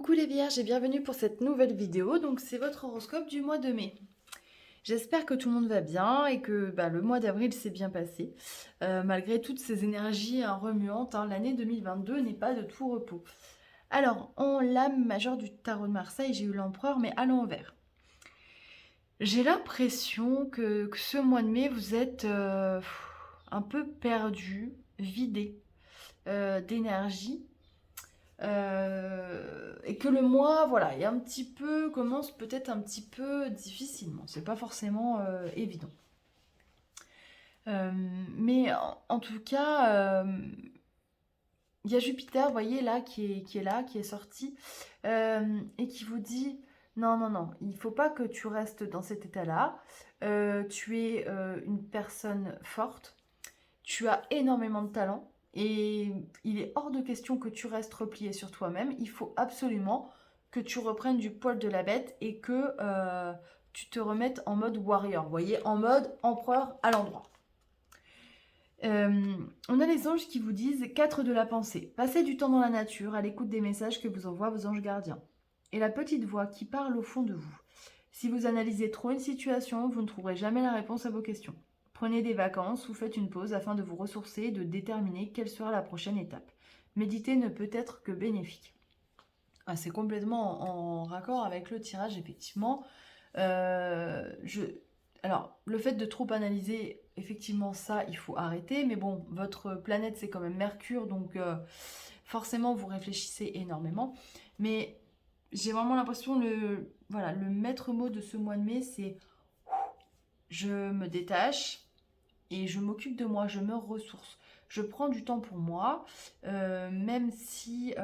Coucou les vierges et bienvenue pour cette nouvelle vidéo. Donc c'est votre horoscope du mois de mai. J'espère que tout le monde va bien et que le mois d'avril s'est bien passé. Malgré toutes ces énergies remuantes, l'année 2022 n'est pas de tout repos. Alors, en l'âme majeure du tarot de Marseille, j'ai eu l'empereur mais à l'envers. J'ai l'impression que ce mois de mai, vous êtes un peu perdu, vidé d'énergie. Et que le mois, voilà, est un petit peu, commence peut-être un petit peu difficilement. C'est pas forcément évident. Mais en tout cas, il y a Jupiter, vous voyez, là, qui est là, qui est sorti, et qui vous dit, non, non, non, il faut pas que tu restes dans cet état-là. Tu es une personne forte, tu as énormément de talent. Et il est hors de question que tu restes replié sur toi-même. Il faut absolument que tu reprennes du poil de la bête et que tu te remettes en mode warrior. Vous voyez, en mode empereur à l'endroit. On a les anges qui vous disent 4 de la pensée. Passez du temps dans la nature, à l'écoute des messages que vous envoient vos anges gardiens. Et la petite voix qui parle au fond de vous. Si vous analysez trop une situation, vous ne trouverez jamais la réponse à vos questions. Prenez des vacances ou faites une pause afin de vous ressourcer et de déterminer quelle sera la prochaine étape. Méditer ne peut être que bénéfique. C'est complètement en raccord avec le tirage, effectivement. Alors, le fait de trop analyser, effectivement, ça, il faut arrêter. Mais bon, votre planète, c'est quand même Mercure, donc forcément, vous réfléchissez énormément. Mais j'ai vraiment l'impression, le maître mot de ce mois de mai, c'est je me détache et je m'occupe de moi, je me ressource. Je prends du temps pour moi, même si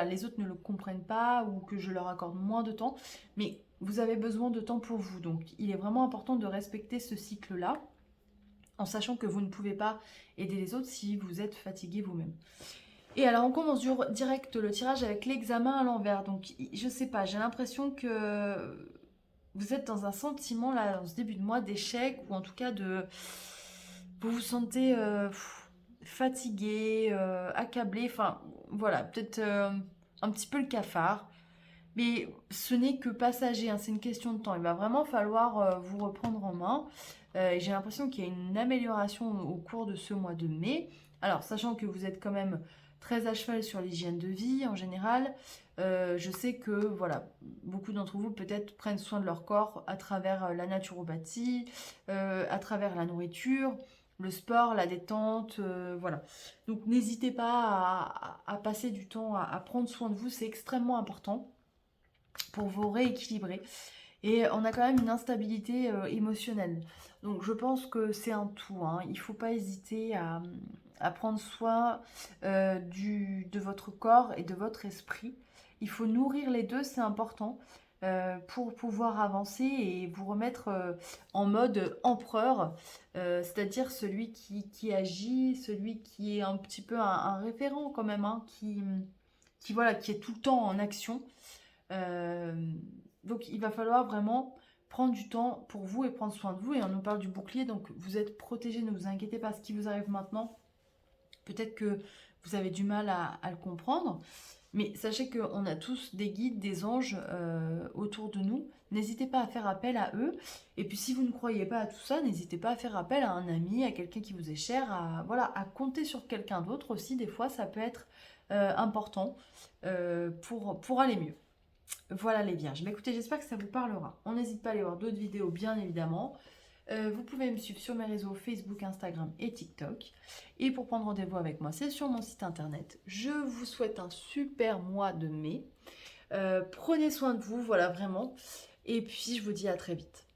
les autres ne le comprennent pas ou que je leur accorde moins de temps. Mais vous avez besoin de temps pour vous. Donc, il est vraiment important de respecter ce cycle-là, en sachant que vous ne pouvez pas aider les autres si vous êtes fatigué vous-même. Et alors, on commence direct le tirage avec l'examen à l'envers. Donc, je sais pas, j'ai l'impression que vous êtes dans un sentiment, là, dans ce début de mois, d'échec, ou en tout cas vous vous sentez fatigué, accablé, enfin, voilà, peut-être un petit peu le cafard. Mais ce n'est que passager, c'est une question de temps. Il va vraiment falloir vous reprendre en main. Et j'ai l'impression qu'il y a une amélioration au cours de ce mois de mai. Alors, sachant que vous êtes quand même très à cheval sur l'hygiène de vie en général, je sais que beaucoup d'entre vous peut-être prennent soin de leur corps à travers la naturopathie, à travers la nourriture, le sport, la détente, voilà. Donc n'hésitez pas à passer du temps à prendre soin de vous, c'est extrêmement important pour vous rééquilibrer. Et on a quand même une instabilité émotionnelle. Donc je pense que c'est un tout. Il ne faut pas hésiter à prendre soin de votre corps et de votre esprit. Il faut nourrir les deux, c'est important pour pouvoir avancer et vous remettre en mode empereur, c'est-à-dire celui qui agit, celui qui est un petit peu un référent quand même, qui est tout le temps en action. Donc il va falloir vraiment prendre du temps pour vous et prendre soin de vous. Et on nous parle du bouclier, donc vous êtes protégés, ne vous inquiétez pas. Ce qui vous arrive maintenant, peut-être que vous avez du mal à le comprendre. Mais sachez qu'on a tous des guides, des anges autour de nous. N'hésitez pas à faire appel à eux. Et puis si vous ne croyez pas à tout ça, n'hésitez pas à faire appel à un ami, à quelqu'un qui vous est cher, à compter sur quelqu'un d'autre aussi. Des fois, ça peut être important pour aller mieux. Voilà les vierges. Écoutez, j'espère que ça vous parlera. On n'hésite pas à aller voir d'autres vidéos, bien évidemment. Vous pouvez me suivre sur mes réseaux Facebook, Instagram et TikTok. Et pour prendre rendez-vous avec moi, c'est sur mon site internet. Je vous souhaite un super mois de mai. Prenez soin de vous, voilà, vraiment. Et puis, je vous dis à très vite.